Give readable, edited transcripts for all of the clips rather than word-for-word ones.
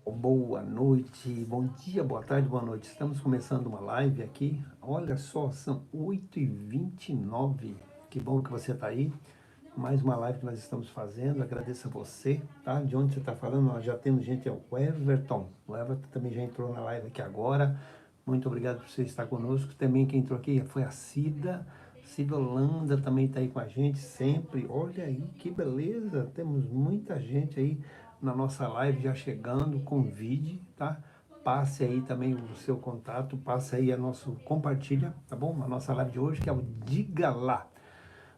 Boa noite, bom dia, boa tarde, boa noite. Estamos começando uma live aqui. Olha só, são 8h29. Que bom que você está aí. Mais uma live que nós estamos fazendo. Agradeço a você, tá? De onde você está falando? Nós já temos gente, é o Everton. O Everton também já entrou na live aqui agora. Muito obrigado por você estar conosco. Também quem entrou aqui foi a Cida. Cida Holanda também está aí com a gente sempre. Olha aí, que beleza. Temos muita gente aí na nossa live já chegando, convide, tá? Passe aí também o seu contato, passe aí compartilha, tá bom? A nossa live de hoje, que é o Diga Lá.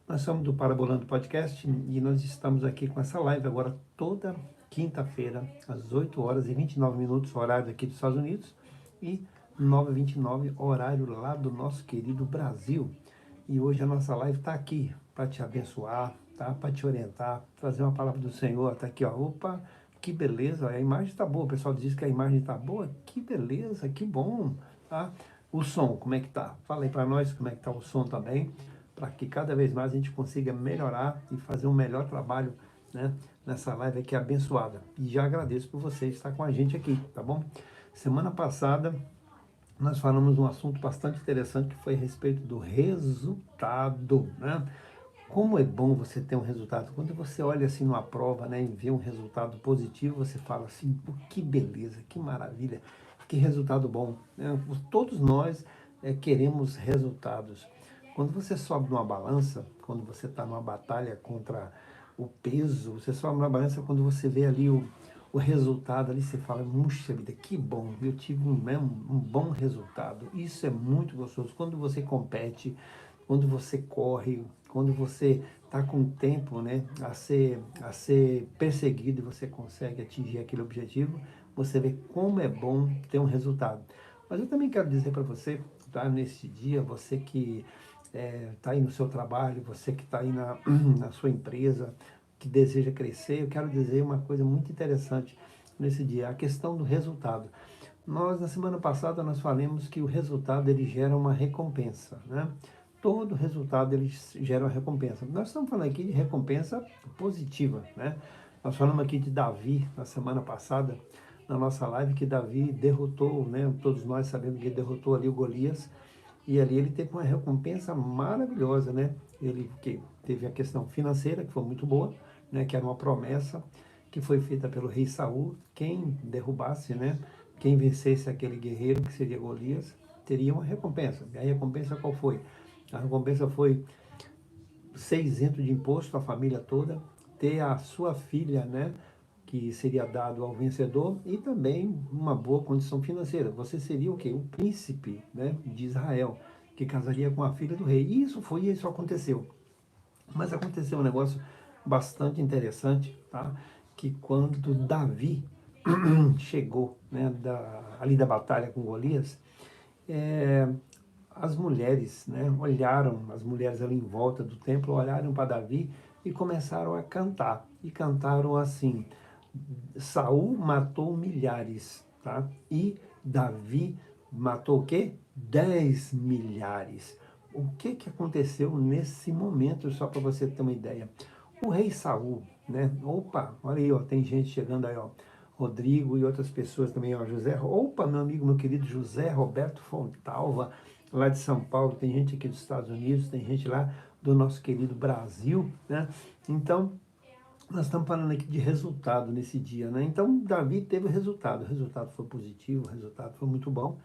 Nós somos do Parabolando Podcast e nós estamos aqui com essa live agora toda quinta-feira, às 8h29, horário aqui dos Estados Unidos, e 9h29, horário lá do nosso querido Brasil. E hoje a nossa live está aqui para te abençoar, tá? Para te orientar, trazer uma palavra do Senhor. Está aqui, ó. Opa, que beleza, a imagem está boa. O pessoal diz que a imagem está boa. Que beleza, que bom, tá? O som, como é que tá? Fala aí para nós como é que tá o som também, para que cada vez mais a gente consiga melhorar e fazer um melhor trabalho, né, nessa live aqui abençoada. E já agradeço por você estar com a gente aqui, tá bom? Semana passada nós falamos um assunto bastante interessante que foi a respeito do resultado, né? Como é bom você ter um resultado. Quando você olha assim numa prova, né, e vê um resultado positivo, você fala assim, pô, que beleza, que maravilha, que resultado bom, né? Todos nós queremos resultados. Quando você sobe numa balança, quando você está numa batalha contra o peso, você sobe numa balança, quando você vê ali o resultado, ali você fala, puxa vida, que bom, eu tive um bom resultado. Isso é muito gostoso. Quando você compete, quando você corre, quando você está com tempo, né, a ser perseguido e você consegue atingir aquele objetivo, você vê como é bom ter um resultado. Mas eu também quero dizer para você, tá, nesse dia, você que está aí no seu trabalho, você que está aí na sua empresa, que deseja crescer, eu quero dizer uma coisa muito interessante nesse dia, a questão do resultado. Nós, na semana passada, nós falamos que o resultado, ele gera uma recompensa, né? Todo resultado, ele gera uma recompensa. Nós estamos falando aqui de recompensa positiva, né? Nós falamos aqui de Davi, na semana passada, na nossa live, que Davi derrotou, né? Todos nós sabemos que ele derrotou ali o Golias, e ali ele teve uma recompensa maravilhosa, né? Ele que teve a questão financeira, que foi muito boa, né? Que era uma promessa que foi feita pelo rei Saul. Quem derrubasse, né? Quem vencesse aquele guerreiro, que seria Golias, teria uma recompensa. E a recompensa qual foi? A recompensa foi ser isento de imposto, a família toda, ter a sua filha, né? Que seria dado ao vencedor, e também uma boa condição financeira. Você seria o quê? O príncipe, né, de Israel, que casaria com a filha do rei. E isso aconteceu. Mas aconteceu um negócio bastante interessante, tá? Que quando Davi chegou, né, ali da batalha com Golias, é, as mulheres, né, olharam, as mulheres ali em volta do templo, olharam para Davi e começaram a cantar. E cantaram assim: Saul matou milhares, tá? E Davi matou o quê? 10 milhares. O que que aconteceu nesse momento, só para você ter uma ideia? O rei Saul, né? Opa, olha aí, ó, tem gente chegando aí, ó. Rodrigo e outras pessoas também, ó. José, opa, meu amigo, meu querido José Roberto Fontalva, lá de São Paulo, tem gente aqui dos Estados Unidos, tem gente lá do nosso querido Brasil, né? Então, nós estamos falando aqui de resultado nesse dia, né? Então, Davi teve o resultado foi positivo, o resultado foi muito bom,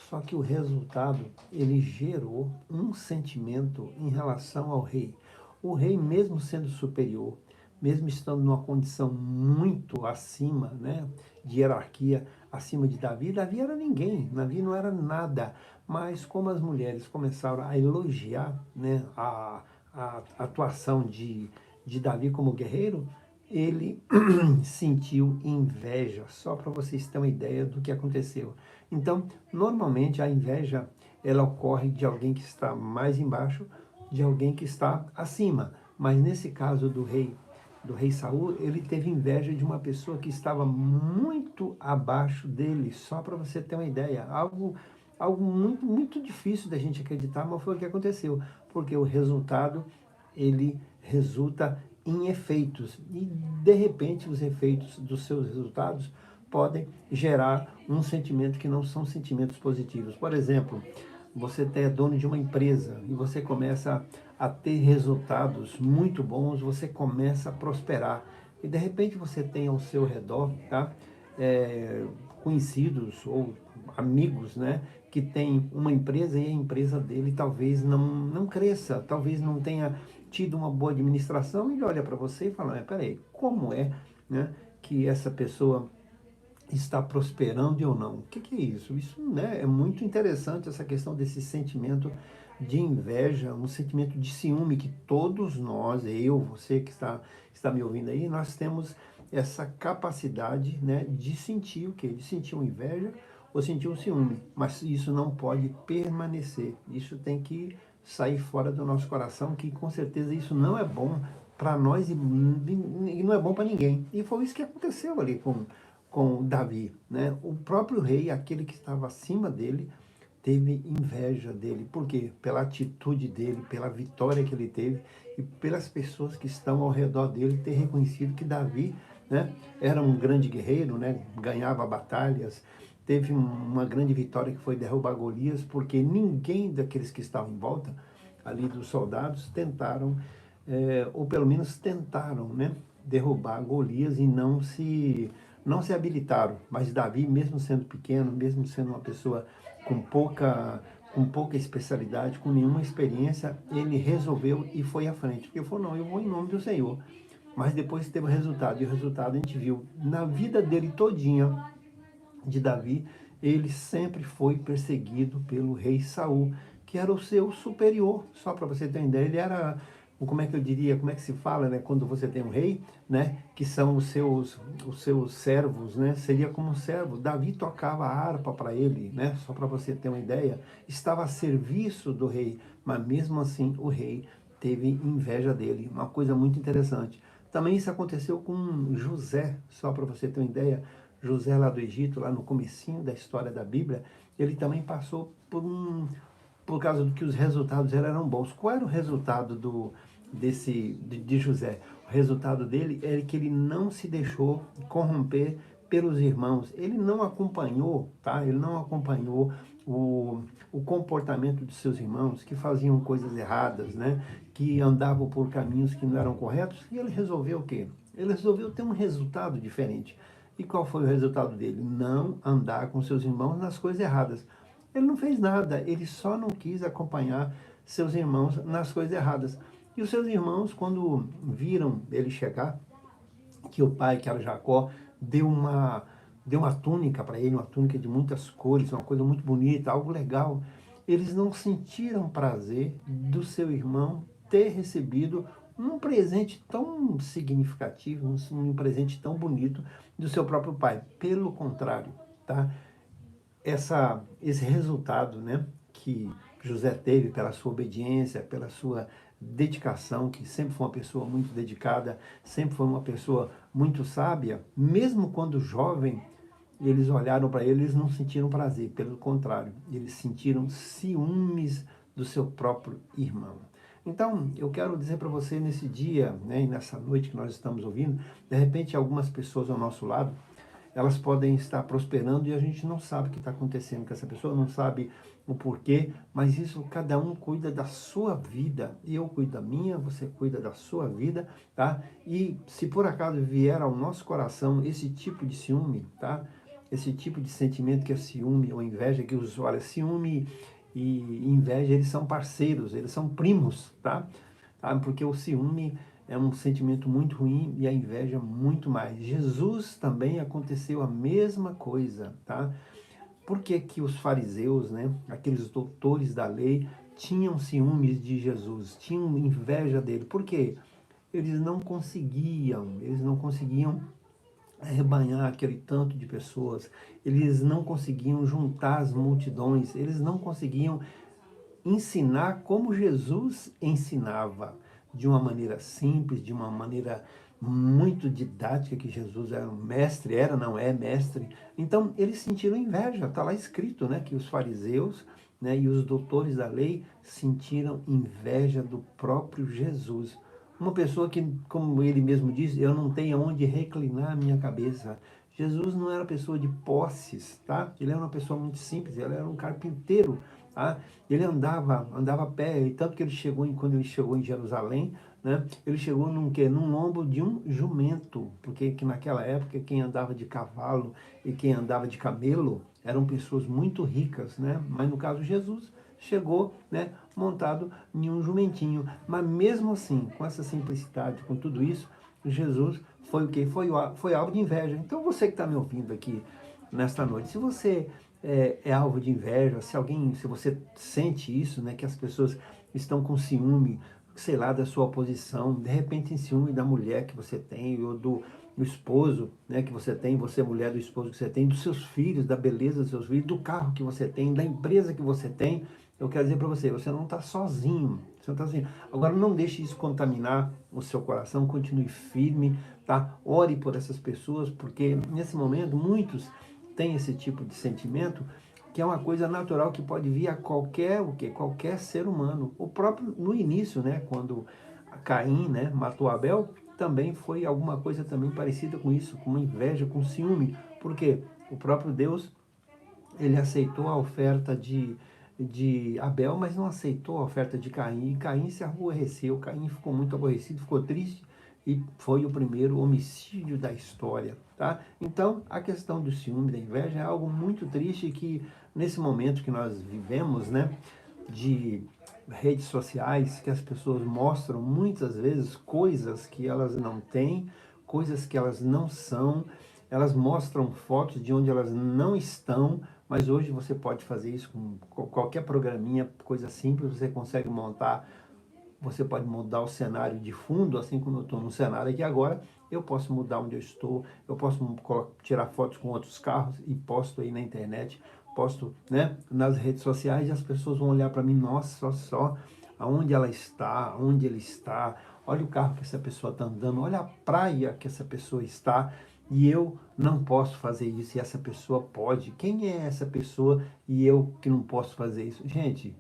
só que o resultado, ele gerou um sentimento em relação ao rei. O rei, mesmo sendo superior, mesmo estando numa condição muito acima, né, de hierarquia, acima de Davi, Davi era ninguém, Davi não era nada, mas como as mulheres começaram a elogiar, né, a atuação de Davi como guerreiro, ele sentiu inveja, só para vocês terem uma ideia do que aconteceu. Então, normalmente a inveja, ela ocorre de alguém que está mais embaixo, de alguém que está acima. Mas nesse caso do rei Saul, ele teve inveja de uma pessoa que estava muito abaixo dele, só para você ter uma ideia. Algo muito, muito difícil da gente acreditar, mas foi o que aconteceu, porque o resultado, ele resulta em efeitos, e de repente os efeitos dos seus resultados podem gerar um sentimento que não são sentimentos positivos. Por exemplo, você é dono de uma empresa e você começa a ter resultados muito bons, você começa a prosperar. E de repente você tem ao seu redor, tá? É, conhecidos ou amigos, né? Que tem uma empresa e a empresa dele talvez não cresça, talvez não tenha tido uma boa administração. E ele olha para você e fala, peraí, como é, né, que essa pessoa está prosperando ou não? O que é isso? Isso, né, é muito interessante, essa questão desse sentimento de inveja, um sentimento de ciúme que todos nós, eu, você que está me ouvindo aí, nós temos essa capacidade, né, de sentir o quê? De sentir uma inveja ou sentir um ciúme, mas isso não pode permanecer, isso tem que sair fora do nosso coração, que com certeza isso não é bom para nós e não é bom para ninguém. E foi isso que aconteceu ali com Davi, né? O próprio rei, aquele que estava acima dele, teve inveja dele. Por quê? Pela atitude dele, pela vitória que ele teve e pelas pessoas que estão ao redor dele ter reconhecido que Davi, né, era um grande guerreiro, né? Ganhava batalhas, teve uma grande vitória que foi derrubar Golias, porque ninguém daqueles que estavam em volta, ali dos soldados, tentaram, ou pelo menos tentaram, né, derrubar Golias e não se habilitaram. Mas Davi, mesmo sendo pequeno, mesmo sendo uma pessoa com pouca especialidade, com nenhuma experiência, ele resolveu e foi à frente. Porque ele falou, não, eu vou em nome do Senhor. Mas depois teve o resultado, e o resultado a gente viu na vida dele todinha, de Davi, ele sempre foi perseguido pelo rei Saul, que era o seu superior. Só para você ter uma ideia, ele era, como é que eu diria, como é que se fala, né, quando você tem um rei, né, que são os seus servos, né, seria como um servo. Davi tocava a harpa para ele, né, só para você ter uma ideia, estava a serviço do rei, mas mesmo assim o rei teve inveja dele, uma coisa muito interessante. Também isso aconteceu com José, só para você ter uma ideia. José lá do Egito, lá no comecinho da história da Bíblia, ele também passou por causa do que os resultados eram bons. Qual era o resultado de José? O resultado dele era que ele não se deixou corromper pelos irmãos. Ele não acompanhou, tá? Ele não acompanhou o comportamento de seus irmãos, que faziam coisas erradas, né? Que andavam por caminhos que não eram corretos. E ele resolveu o quê? Ele resolveu ter um resultado diferente. E qual foi o resultado dele? Não andar com seus irmãos nas coisas erradas. Ele não fez nada, ele só não quis acompanhar seus irmãos nas coisas erradas. E os seus irmãos, quando viram ele chegar, que o pai, que era Jacó, deu uma túnica para ele, uma túnica de muitas cores, uma coisa muito bonita, algo legal. Eles não sentiram prazer do seu irmão ter recebido um presente tão significativo, um presente tão bonito do seu próprio pai. Pelo contrário, tá? Esse resultado, né, que José teve pela sua obediência, pela sua dedicação, que sempre foi uma pessoa muito dedicada, sempre foi uma pessoa muito sábia, mesmo quando jovem, eles olharam para ele, eles não sentiram prazer, pelo contrário, eles sentiram ciúmes do seu próprio irmão. Então, eu quero dizer para você nesse dia, né, e nessa noite que nós estamos ouvindo, de repente algumas pessoas ao nosso lado, elas podem estar prosperando e a gente não sabe o que está acontecendo com essa pessoa, não sabe o porquê, mas isso cada um cuida da sua vida. E eu cuido da minha, você cuida da sua vida, tá? E se por acaso vier ao nosso coração esse tipo de ciúme, tá? Esse tipo de sentimento que é ciúme ou inveja, que olha, ciúme e inveja, eles são parceiros, eles são primos, tá? Porque o ciúme é um sentimento muito ruim e a inveja muito mais. Jesus também aconteceu a mesma coisa, tá? Por que que os fariseus, né, aqueles doutores da lei, tinham ciúmes de Jesus, tinham inveja dele? Por quê? Eles não conseguiam arrebanhar aquele tanto de pessoas, eles não conseguiam juntar as multidões, eles não conseguiam ensinar como Jesus ensinava, de uma maneira simples, de uma maneira muito didática, que Jesus era um mestre, não é mestre. Então, eles sentiram inveja, está lá escrito, né, que os fariseus, né, e os doutores da lei sentiram inveja do próprio Jesus. Uma pessoa que, como ele mesmo diz, eu não tenho onde reclinar a minha cabeça. Jesus não era pessoa de posses, tá? Ele era uma pessoa muito simples, ele era um carpinteiro, tá? Ele andava a pé, e tanto que ele chegou, quando ele chegou em Jerusalém, né? Ele chegou num quê? Num lombo de um jumento, porque que naquela época quem andava de cavalo e quem andava de camelo eram pessoas muito ricas, né? Mas no caso Jesus chegou, né, montado em um jumentinho. Mas mesmo assim, com essa simplicidade, com tudo isso, Jesus foi o quê? Foi alvo de inveja. Então você que está me ouvindo aqui nesta noite, se você é alvo de inveja, se você sente isso, né, que as pessoas estão com ciúme, sei lá, da sua posição, de repente em ciúme da mulher que você tem, ou do esposo, né, que você tem, você mulher do esposo que você tem, dos seus filhos, da beleza dos seus filhos, do carro que você tem, da empresa que você tem, eu quero dizer para você, você não está sozinho, você não está sozinho. Agora não deixe isso contaminar o seu coração, continue firme, tá? Ore por essas pessoas, porque nesse momento muitos têm esse tipo de sentimento, que é uma coisa natural que pode vir a qualquer o quê? Qualquer ser humano. O próprio no início, né, quando Caim, né, matou Abel, também foi alguma coisa também parecida com isso, com uma inveja, com ciúme. Porque o próprio Deus, ele aceitou a oferta de Abel, mas não aceitou a oferta de Caim. E Caim se aborreceu, Caim ficou muito aborrecido, ficou triste e foi o primeiro homicídio da história, tá? Então, a questão do ciúme, da inveja é algo muito triste que nesse momento que nós vivemos, né, de redes sociais, que as pessoas mostram muitas vezes coisas que elas não têm, coisas que elas não são, elas mostram fotos de onde elas não estão, mas hoje você pode fazer isso com qualquer programinha, coisa simples, você consegue montar, você pode mudar o cenário de fundo, assim como eu estou no cenário aqui agora, eu posso mudar onde eu estou, eu posso tirar fotos com outros carros e posto aí na internet, posto, né, nas redes sociais e as pessoas vão olhar para mim, nossa, só aonde ela está, onde ele está, olha o carro que essa pessoa está andando, olha a praia que essa pessoa está, e eu não posso fazer isso e essa pessoa pode. Quem é essa pessoa e eu que não posso fazer isso? Gente,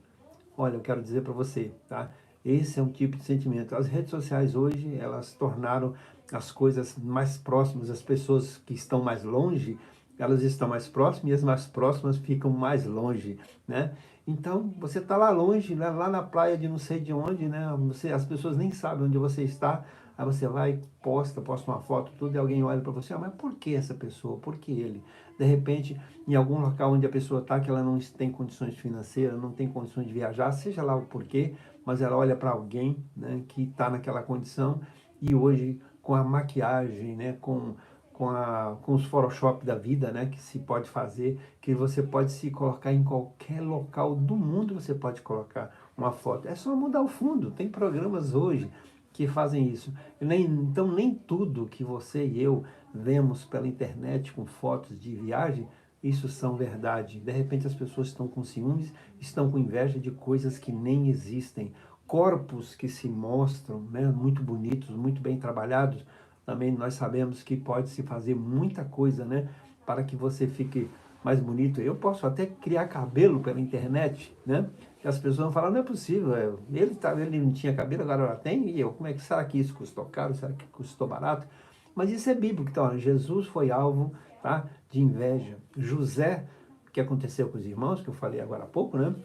olha, eu quero dizer para você, tá? Esse é um tipo de sentimento. As redes sociais hoje, elas tornaram as coisas mais próximas, as pessoas que estão mais longe, elas estão mais próximas e as mais próximas ficam mais longe, né? Então, você está lá longe, né? Lá na praia de não sei de onde, né? As pessoas nem sabem onde você está, aí você vai, posta uma foto, tudo, e alguém olha para você, mas por que essa pessoa? Por que ele? De repente, em algum local onde a pessoa está, que ela não tem condições financeiras, não tem condições de viajar, seja lá o porquê, mas ela olha para alguém, né, que está naquela condição e hoje com a maquiagem, né, com os Photoshop da vida, né, que se pode fazer, que você pode se colocar em qualquer local do mundo, você pode colocar uma foto. É só mudar o fundo. Tem programas hoje que fazem isso. Então, nem tudo que você e eu vemos pela internet com fotos de viagem, isso são verdade. De repente as pessoas estão com ciúmes, estão com inveja de coisas que nem existem. Corpos que se mostram, né, muito bonitos, muito bem trabalhados. Também nós sabemos que pode se fazer muita coisa, né, para que você fique mais bonito. Eu posso até criar cabelo pela internet, né? Que as pessoas vão falar, não é possível, ele não tinha cabelo, agora ela tem, e eu, como é que será que isso custou caro? Será que custou barato? Mas isso é bíblico, então, Jesus foi alvo, tá, de inveja. José, o que aconteceu com os irmãos, que eu falei agora há pouco, né,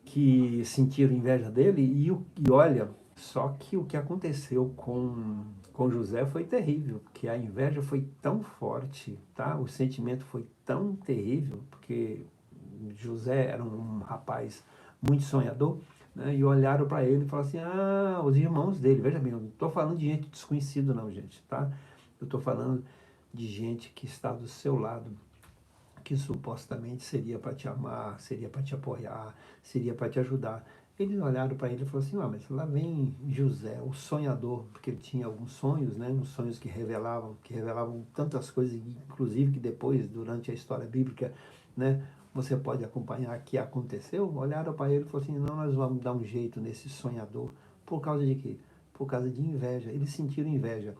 que sentiram inveja dele, e olha, só que o que aconteceu com José foi terrível, porque a inveja foi tão forte, tá? O sentimento foi tão terrível, porque José era um rapaz muito sonhador, né? E olharam para ele e falaram assim: ah, os irmãos dele, veja bem, eu não estou falando de gente desconhecida, não, gente, tá? Eu estou falando de gente que está do seu lado, que supostamente seria para te amar, seria para te apoiar, seria para te ajudar. Eles olharam para ele e falaram assim: ah, mas lá vem José, o sonhador, porque ele tinha alguns sonhos, né? Uns sonhos que revelavam tantas coisas, inclusive que depois, durante a história bíblica, né, você pode acompanhar que aconteceu. Olharam para ele e falaram assim: não, nós vamos dar um jeito nesse sonhador. Por causa de quê? Por causa de inveja. Eles sentiram inveja.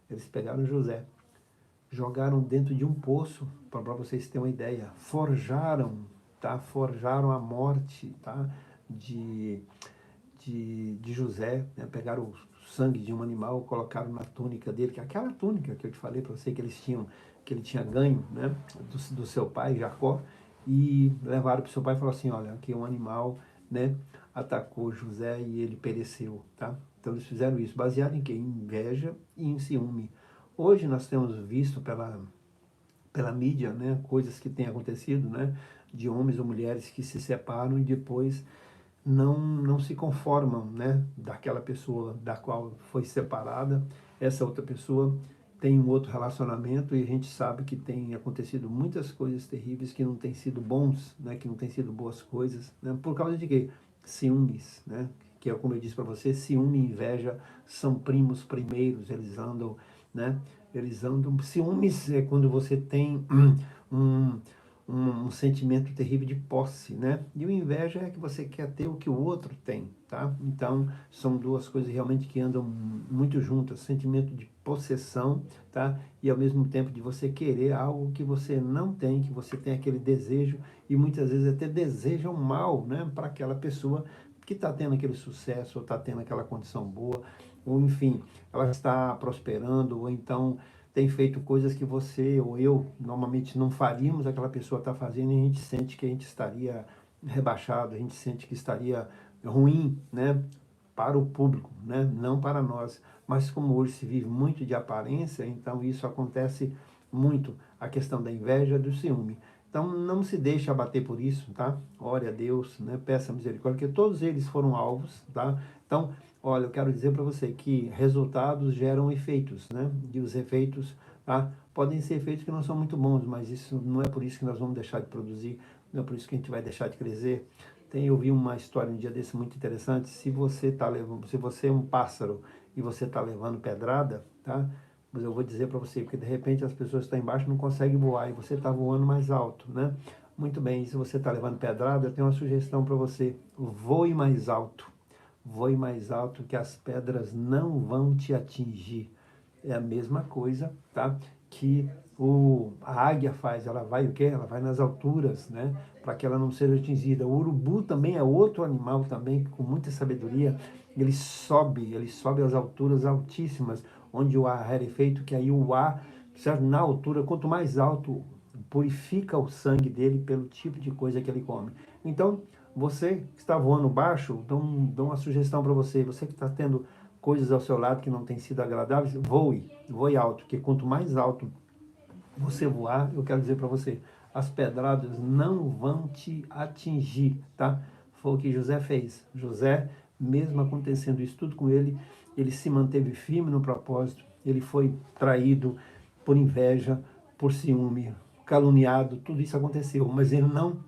Eles pegaram José, jogaram dentro de um poço, para vocês terem uma ideia, forjaram, tá? Forjaram a morte, tá? De, de José, né? Pegaram o sangue de um animal, colocaram na túnica dele, que é aquela túnica que eu te falei para você que eles tinham, que ele tinha ganho, né, do seu pai, Jacó, e levaram para o seu pai e falaram assim, olha, aqui um animal, né, atacou José e ele pereceu, tá? Então eles fizeram isso, baseado em quê? Em inveja e em ciúme. Hoje nós temos visto pela mídia, né, coisas que têm acontecido, né, de homens ou mulheres que se separam e depois não se conformam, né, daquela pessoa da qual foi separada. Essa outra pessoa tem um outro relacionamento e a gente sabe que tem acontecido muitas coisas terríveis que não têm sido bons, né, que não têm sido boas coisas, né, por causa de quê? Ciúmes, né, que é como eu disse para você, ciúme e inveja são primos primeiros, eles andam, né, eles andam. Ciúmes é quando você tem um, um sentimento terrível de posse, né? E o inveja é que você quer ter o que o outro tem, tá? Então, são duas coisas realmente que andam muito juntas, sentimento de possessão, tá? E ao mesmo tempo de você querer algo que você não tem, que você tem aquele desejo e muitas vezes até desejam mal, né? Para aquela pessoa que está tendo aquele sucesso, ou está tendo aquela condição boa, ou enfim, ela está prosperando, ou então tem feito coisas que você ou eu normalmente não faríamos, aquela pessoa está fazendo e a gente sente que a gente estaria rebaixado, a gente sente que estaria ruim, né, para o público, né, não para nós. Mas como hoje se vive muito de aparência, então isso acontece muito, a questão da inveja, do ciúme. Então não se deixe abater por isso, tá? Ore a Deus, né? Peça misericórdia, porque todos eles foram alvos, tá? Então, olha, eu quero dizer para você que resultados geram efeitos, né? E os efeitos, tá? Podem ser efeitos que não são muito bons, mas isso não é por isso que nós vamos deixar de produzir, não é por isso que a gente vai deixar de crescer. Eu vi uma história um dia desse muito interessante. Se você tá levando, se você é um pássaro e você está levando pedrada, tá? Mas eu vou dizer para você, porque de repente as pessoas que estão embaixo não conseguem voar e você está voando mais alto, né? Muito bem, se você está levando pedrada, eu tenho uma sugestão para você. Voe mais alto. Voe mais alto que as pedras não vão te atingir. É a mesma coisa, tá? Que a águia faz, ela vai o quê? Ela vai nas alturas, né? Para que ela não seja atingida. O urubu também é outro animal também, com muita sabedoria. Ele sobe às alturas altíssimas, onde o ar é feito, que aí o ar, certo? Na altura, quanto mais alto, purifica o sangue dele pelo tipo de coisa que ele come. Então, você que está voando baixo, dou uma sugestão para você. Você que está tendo coisas ao seu lado que não têm sido agradáveis, voe alto, porque quanto mais alto você voar, eu quero dizer para você, as pedradas não vão te atingir, tá? Foi o que José fez. José, mesmo acontecendo isso tudo com ele, ele se manteve firme no propósito, ele foi traído por inveja, por ciúme, caluniado, tudo isso aconteceu, mas ele não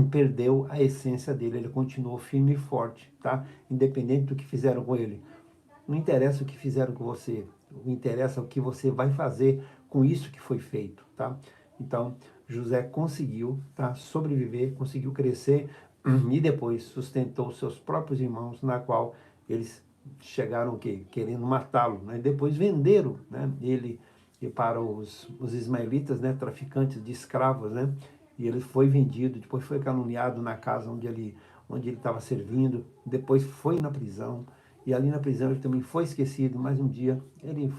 perdeu a essência dele, ele continuou firme e forte, tá? Independente do que fizeram com ele. Não interessa o que fizeram com você, o interessa o que você vai fazer com isso que foi feito, tá? Então, José conseguiu, tá, sobreviver, conseguiu crescer e depois sustentou seus próprios irmãos, na qual eles chegaram o quê? Querendo matá-lo, né? Depois venderam, né, ele para os ismaelitas, né, traficantes de escravos, né? E ele foi vendido, depois foi caluniado na casa onde ele estava servindo, depois foi na prisão, e ali na prisão ele também foi esquecido, mas um dia ele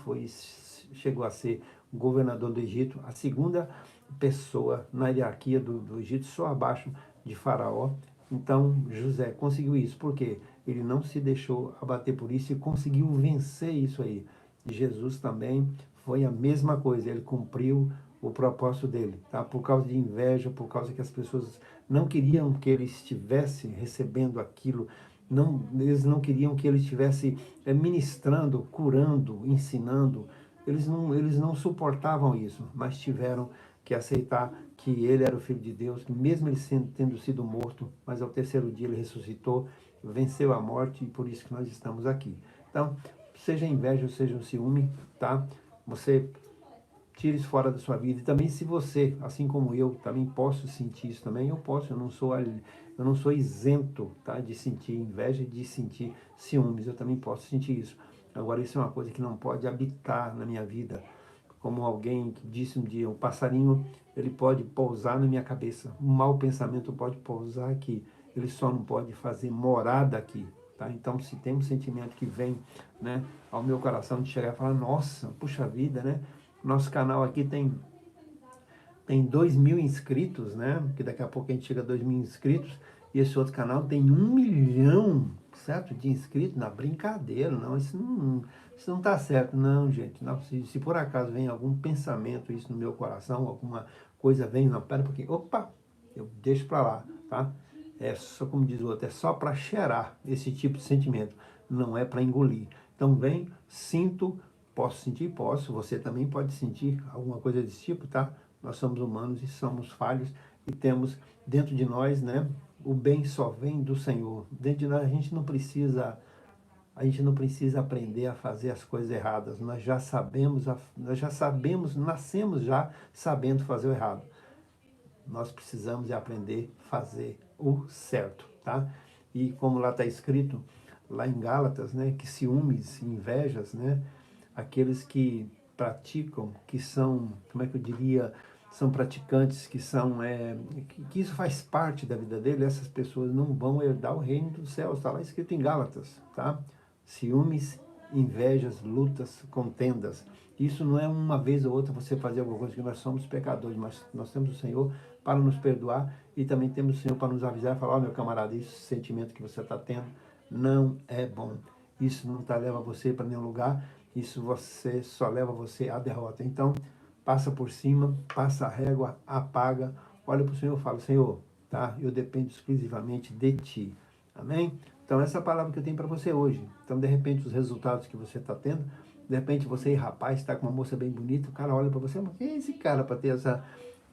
chegou a ser governador do Egito, a segunda pessoa na hierarquia do Egito, só abaixo de Faraó. Então José conseguiu isso, porque ele não se deixou abater por isso e conseguiu vencer isso aí. E Jesus também foi a mesma coisa, ele cumpriu o propósito dele, tá? Por causa de inveja, por causa que as pessoas não queriam que ele estivesse recebendo aquilo, eles não queriam que ele estivesse ministrando, curando, ensinando. Eles não suportavam isso, mas tiveram que aceitar que ele era o Filho de Deus, que mesmo ele tendo sido morto, mas ao terceiro dia ele ressuscitou, venceu a morte e por isso que nós estamos aqui. Então, seja inveja ou seja um ciúme, tá? Você tire isso fora da sua vida. E também se você, assim como eu, também posso sentir isso também, eu posso, eu não sou isento, tá, de sentir inveja, de sentir ciúmes, eu também posso sentir isso. Agora, isso é uma coisa que não pode habitar na minha vida. Como alguém que disse um dia, o passarinho, ele pode pousar na minha cabeça, um mau pensamento pode pousar aqui, ele só não pode fazer morada aqui. Tá? Então, se tem um sentimento que vem, né, ao meu coração de chegar e falar, nossa, puxa vida, né? Nosso canal aqui tem tem 2.000 inscritos, né? Que daqui a pouco a gente chega a 2.000 inscritos. E esse outro canal tem 1 milhão, certo? De inscritos. Na brincadeira, não. Isso não tá certo, não, gente. Não, se por acaso vem algum pensamento, isso no meu coração, alguma coisa vem, não, pera um pouquinho. Opa, eu deixo pra lá, tá? É só, como diz o outro, é só para cheirar esse tipo de sentimento. Não é para engolir. Então vem, sinto, posso sentir, posso. Você também pode sentir alguma coisa desse tipo, tá? Nós somos humanos e somos falhos e temos dentro de nós, né? O bem só vem do Senhor. Dentro de nós a gente não precisa aprender a fazer as coisas erradas. Nós já sabemos, nascemos já sabendo fazer o errado. Nós precisamos aprender a fazer o certo, tá? E como lá está escrito, lá em Gálatas, né, que ciúmes, invejas, né, aqueles que praticam, que são, como é que eu diria, são praticantes, que isso faz parte da vida dele, essas pessoas não vão herdar o reino dos céus, está lá escrito em Gálatas, tá? Ciúmes, invejas, lutas, contendas. Isso não é uma vez ou outra você fazer alguma coisa, que nós somos pecadores, mas nós temos o Senhor para nos perdoar e também temos o Senhor para nos avisar e falar, ó, meu camarada, esse sentimento que você está tendo não é bom. Isso não leva você para nenhum lugar, isso só leva você à derrota. Então, passa por cima, passa a régua, apaga, olha para o Senhor e fala, Senhor, tá? Eu dependo exclusivamente de Ti. Amém? Então, essa é a palavra que eu tenho para você hoje. Então, de repente, os resultados que você está tendo, de repente você, rapaz, está com uma moça bem bonita, o cara olha para você, mas quem é esse cara para ter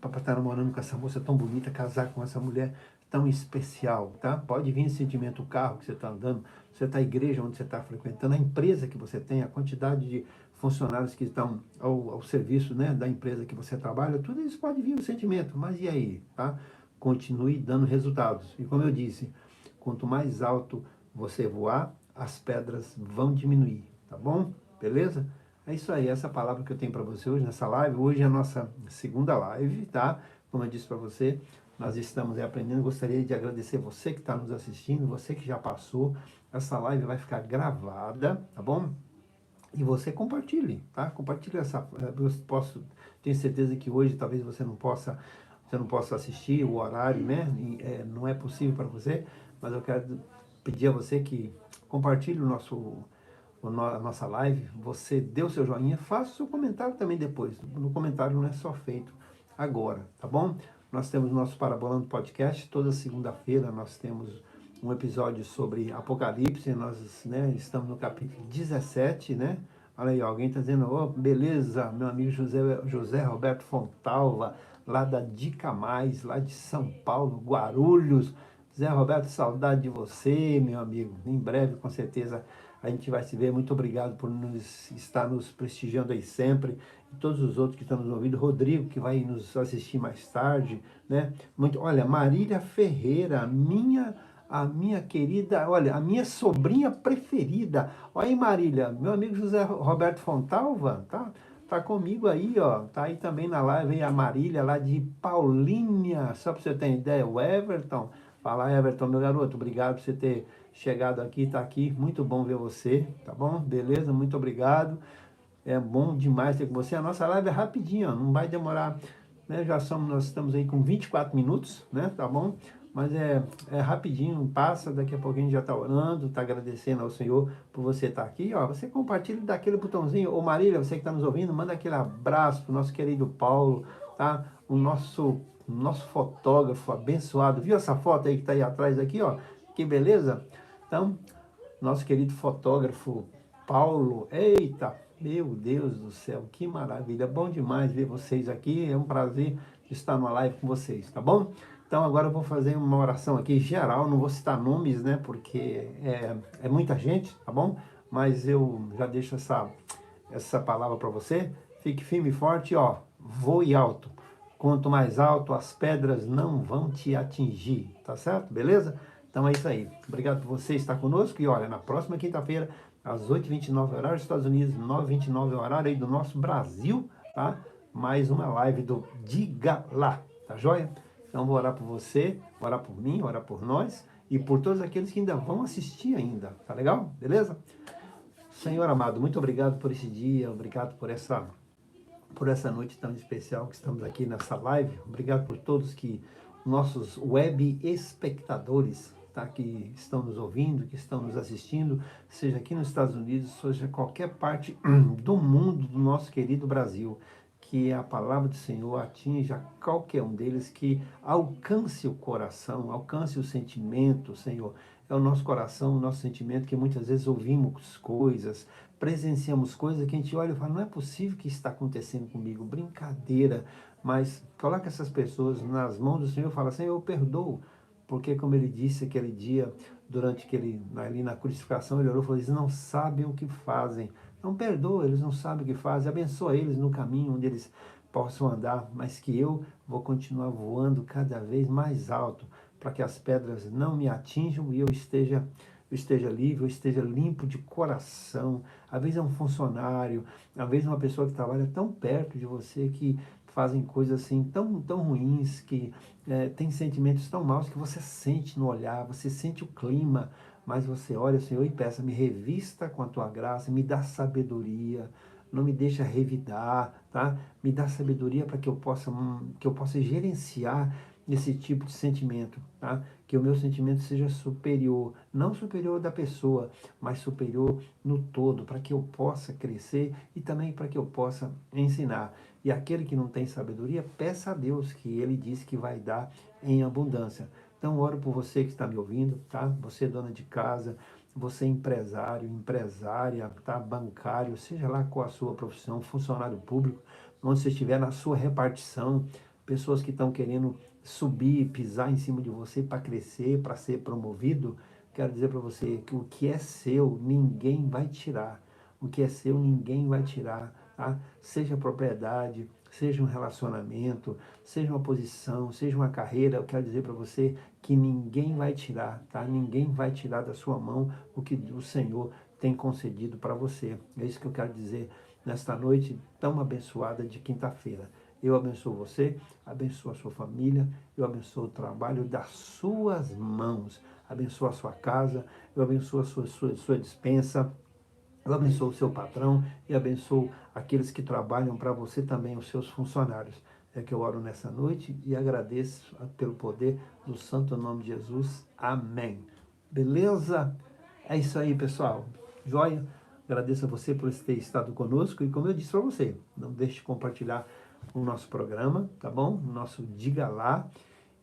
para estar namorando com essa moça tão bonita, casar com essa mulher tão especial, tá? Pode vir esse sentimento, o carro que você está andando, você está a igreja onde você está frequentando, a empresa que você tem, a quantidade de funcionários que estão ao serviço, né, da empresa que você trabalha, tudo isso pode vir o sentimento, mas e aí, tá? Continue dando resultados. E como eu disse, quanto mais alto você voar, as pedras vão diminuir, tá bom? Beleza? É isso aí, essa palavra que eu tenho para você hoje nessa live. Hoje é a nossa segunda live, tá? Como eu disse para você, nós estamos aprendendo. Gostaria de agradecer você que está nos assistindo, você que já passou. Essa live vai ficar gravada, tá bom? E você compartilhe, tá? Compartilhe essa. Tenho certeza que hoje talvez você não possa assistir o horário, né? Não é possível para você, mas eu quero pedir a você que compartilhe a nossa live, você dê o seu joinha, faça o seu comentário também depois. No comentário não é só feito agora, tá bom? Nós temos o nosso Parabolando Podcast, toda segunda-feira nós temos um episódio sobre Apocalipse, nós, né, estamos no capítulo 17, né? Olha aí, alguém está dizendo, oh, beleza, meu amigo José Roberto Fontalva, lá da Dica Mais, lá de São Paulo, Guarulhos. Zé Roberto, saudade de você, meu amigo. Em breve, com certeza, a gente vai se ver. Muito obrigado por estar nos prestigiando aí sempre. E todos os outros que estão nos ouvindo. Rodrigo, que vai nos assistir mais tarde, né? Olha, Marília Ferreira, a minha querida, olha, a minha sobrinha preferida. Olha aí, Marília, meu amigo José Roberto Fontalva, tá? Tá comigo aí, ó. Tá aí também na live, aí a Marília, lá de Paulínia. Só para você ter ideia, o Everton. Fala, Everton, meu garoto, obrigado por você ter chegado aqui, tá aqui. Muito bom ver você, tá bom? Beleza? Muito obrigado. É bom demais ter com você. A nossa live é rapidinho, ó, não vai demorar, né? Nós estamos aí com 24 minutos, né? Tá bom? Mas é rapidinho, passa, daqui a pouco a gente já está orando, está agradecendo ao Senhor por você estar aqui. Ó, você compartilha daquele botãozinho. Ô Marília, você que está nos ouvindo, manda aquele abraço para o nosso querido Paulo, tá? O nosso fotógrafo abençoado. Viu essa foto aí que está aí atrás aqui, ó? Que beleza? Então, nosso querido fotógrafo Paulo, eita, meu Deus do céu, que maravilha, bom demais ver vocês aqui, é um prazer estar numa live com vocês, tá bom? Então agora eu vou fazer uma oração aqui geral, não vou citar nomes, né, porque é muita gente, tá bom? Mas eu já deixo essa palavra para você, fique firme e forte, ó, voe alto. Quanto mais alto, as pedras não vão te atingir, tá certo? Beleza? Então é isso aí. Obrigado por você estar conosco. E olha, na próxima quinta-feira, às 8h29, horário dos Estados Unidos, 9h29, horário aí do nosso Brasil, tá? Mais uma live do Diga Lá, tá joia? Então vou orar por você, orar por mim, orar por nós e por todos aqueles que ainda vão assistir ainda, tá legal? Beleza? Senhor amado, muito obrigado por esse dia, obrigado por essa por essa noite tão especial que estamos aqui nessa live. Obrigado por todos que, nossos web espectadores, tá, que estão nos ouvindo, que estão nos assistindo, seja aqui nos Estados Unidos, seja qualquer parte do mundo, do nosso querido Brasil. Que a palavra do Senhor atinja qualquer um deles, que alcance o coração, alcance o sentimento, Senhor. É o nosso coração, o nosso sentimento, que muitas vezes ouvimos coisas, presenciamos coisas que a gente olha e fala, não é possível que isso está acontecendo comigo, brincadeira. Mas coloca essas pessoas nas mãos do Senhor e fala, Senhor, eu perdoo. Porque como ele disse aquele dia, durante ali na crucificação, ele orou e falou, eles não sabem o que fazem. Não perdoa, eles não sabem o que fazem. Abençoa eles no caminho onde eles possam andar, mas que eu vou continuar voando cada vez mais alto, para que as pedras não me atinjam e eu esteja livre, eu esteja limpo de coração. Às vezes é um funcionário, às vezes é uma pessoa que trabalha tão perto de você, que fazem coisas assim tão ruins, que tem sentimentos tão maus que você sente no olhar, você sente o clima, mas você olha, Senhor, e peça, me revista com a tua graça, me dá sabedoria, não me deixa revidar, tá? Me dá sabedoria para que eu possa gerenciar esse tipo de sentimento, tá? Que o meu sentimento seja superior, não superior da pessoa, mas superior no todo, para que eu possa crescer e também para que eu possa ensinar. E aquele que não tem sabedoria, peça a Deus, que ele disse que vai dar em abundância. Então, oro por você que está me ouvindo, tá? Você, dona de casa, você, empresário, empresária, tá? Bancário, seja lá qual a sua profissão, funcionário público, onde você estiver na sua repartição, pessoas que estão querendo subir, pisar em cima de você para crescer, para ser promovido, quero dizer para você que o que é seu, ninguém vai tirar. O que é seu, ninguém vai tirar, tá? Seja propriedade, seja um relacionamento, seja uma posição, seja uma carreira, eu quero dizer para você que ninguém vai tirar, tá? Ninguém vai tirar da sua mão o que o Senhor tem concedido para você. É isso que eu quero dizer nesta noite tão abençoada de quinta-feira. Eu abençoo você, abençoo a sua família, eu abençoo o trabalho das suas mãos, abençoo a sua casa, eu abençoo a sua despensa, eu abençoo o seu patrão e abençoo aqueles que trabalham para você também, os seus funcionários. É que eu oro nessa noite e agradeço pelo poder do santo nome de Jesus. Amém. Beleza? É isso aí, pessoal. Joia? Agradeço a você por ter estado conosco e como eu disse para você, não deixe de compartilhar o nosso programa, tá bom? O nosso Diga Lá.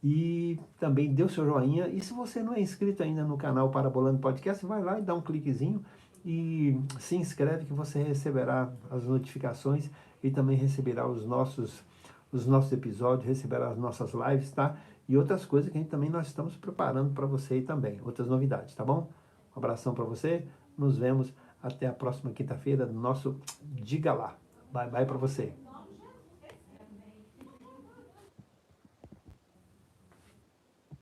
E também dê o seu joinha. E se você não é inscrito ainda no canal Parabolando Podcast, vai lá e dá um cliquezinho e se inscreve que você receberá as notificações e também receberá os nossos episódios, receberá as nossas lives, tá? E outras coisas que a gente também nós estamos preparando para você aí também, outras novidades, tá bom? Um abração para você, nos vemos até a próxima quinta-feira no nosso Diga Lá. Bye bye para você.